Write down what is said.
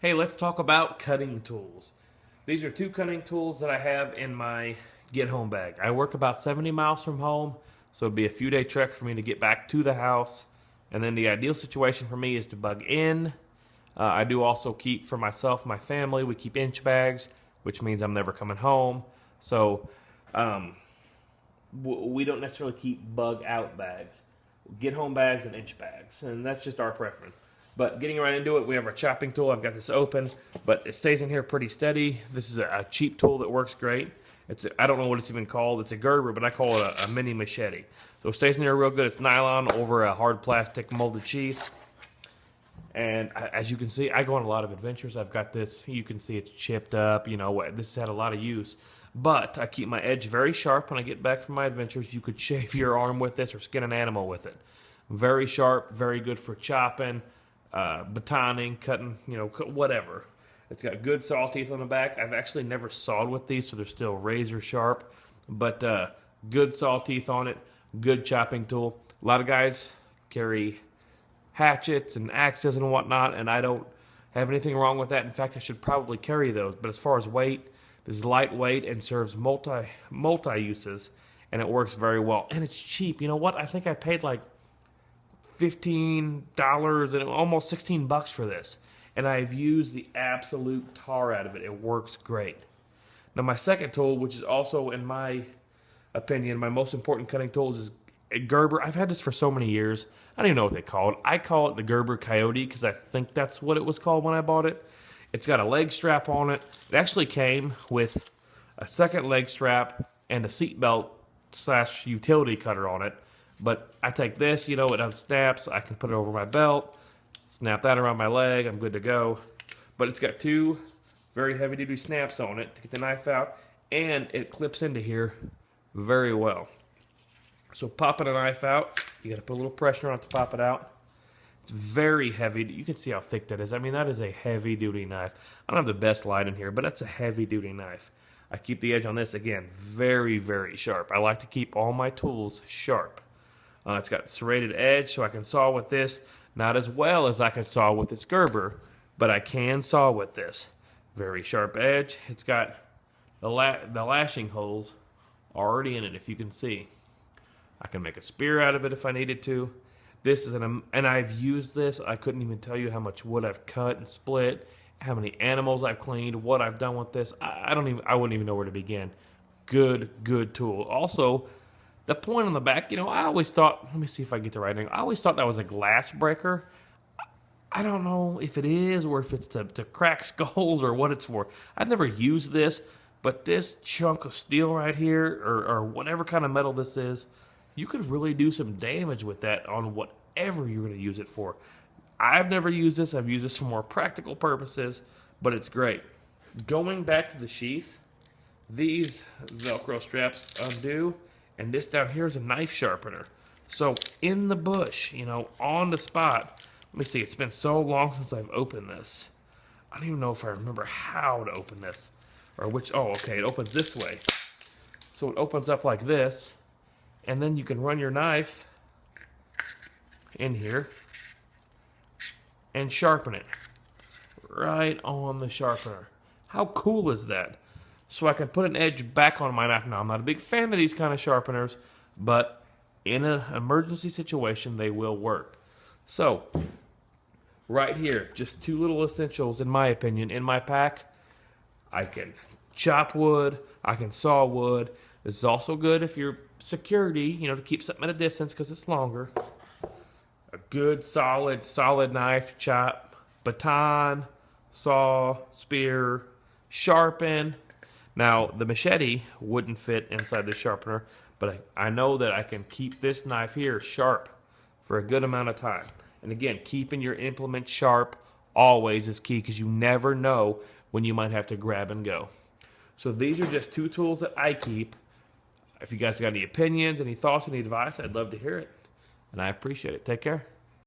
Hey, let's talk about cutting tools. These are two cutting tools that I have in my get home bag. I work about 70 miles from home, so it'd be a few day trek for me to get back to the house. And then the ideal situation for me is to bug in. I do also keep for myself, my family, we keep inch bags, which means I'm never coming home. So um, we don't necessarily keep bug out bags. Get home bags and inch bags, and that's just our preference. But getting right into it, we have our chopping tool. I've got this open, but it stays in here pretty steady. This is a cheap tool that works great. I don't know what it's even called. It's a Gerber, but I call it a mini machete. So it stays in here real good. It's nylon over a hard plastic molded sheath. And as you can see, I go on a lot of adventures. I've got this. You can see it's chipped up. You know, this has had a lot of use. But I keep my edge very sharp when I get back from my adventures. You could shave your arm with this or skin an animal with it. Very sharp, very good for chopping, batoning, cutting, you know, whatever. It's got good saw teeth on the back. I've actually never sawed with these, so they're still razor sharp. But good saw teeth on it, good chopping tool. A lot of guys carry hatchets and axes and whatnot, and I don't have anything wrong with that. In fact, I should probably carry those. But as far as weight, this is lightweight and serves multi uses, and it works very well. And it's cheap. You know what? I think I paid like $15 and almost $16 for this, and I've used the absolute tar out of it. It works great. Now my second tool, which is also in my opinion my most important cutting tool, is a Gerber. I've had this for so many years. I don't even know what they call it. I call it the Gerber Coyote because I think that's what it was called when I bought it. It's got a leg strap on it. It actually came with a second leg strap and a seat belt / utility cutter on it. But I take this, you know, it unsnaps. I can put it over my belt, snap that around my leg. I'm good to go. But it's got two very heavy-duty snaps on it to get the knife out, and it clips into here very well. So popping a knife out, you got to put a little pressure on it to pop it out. It's very heavy. You can see how thick that is. I mean, that is a heavy-duty knife. I don't have the best light in here, but that's a heavy-duty knife. I keep the edge on this, again, very, very sharp. I like to keep all my tools sharp. It's got serrated edge, so I can saw with this. Not as well as I can saw with this Gerber, but I can saw with this. Very sharp edge. It's got the lashing holes already in it, if you can see. I can make a spear out of it if I needed to. This is and I've used this. I couldn't even tell you how much wood I've cut and split, how many animals I've cleaned, what I've done with this. I wouldn't even know where to begin. Good tool. Also, the point on the back, you know, I always thought, let me see if I get the right angle. I always thought that was a glass breaker. I don't know if it is or if it's to crack skulls or what it's for. I've never used this, but this chunk of steel right here or whatever kind of metal this is, you could really do some damage with that on whatever you're going to use it for. I've never used this. I've used this for more practical purposes, but it's great. Going back to the sheath, these Velcro straps undo, and this down here is a knife sharpener. So in the bush, you know, on the spot. Let me see, it's been so long since I've opened this. I don't even know if I remember how to open this. Or which, oh, okay, it opens this way. So it opens up like this, and then you can run your knife in here and sharpen it right on the sharpener. How cool is that? So I can put an edge back on my knife. Now, I'm not a big fan of these kind of sharpeners, but in an emergency situation, they will work. So, right here, just two little essentials, in my opinion, in my pack. I can chop wood, I can saw wood. This is also good if you're security, you know, to keep something at a distance because it's longer. A good, solid knife, chop, baton, saw, spear, sharpen. Now, the machete wouldn't fit inside the sharpener, but I know that I can keep this knife here sharp for a good amount of time. And again, keeping your implement sharp always is key because you never know when you might have to grab and go. So these are just two tools that I keep. If you guys got any opinions, any thoughts, any advice, I'd love to hear it. And I appreciate it. Take care.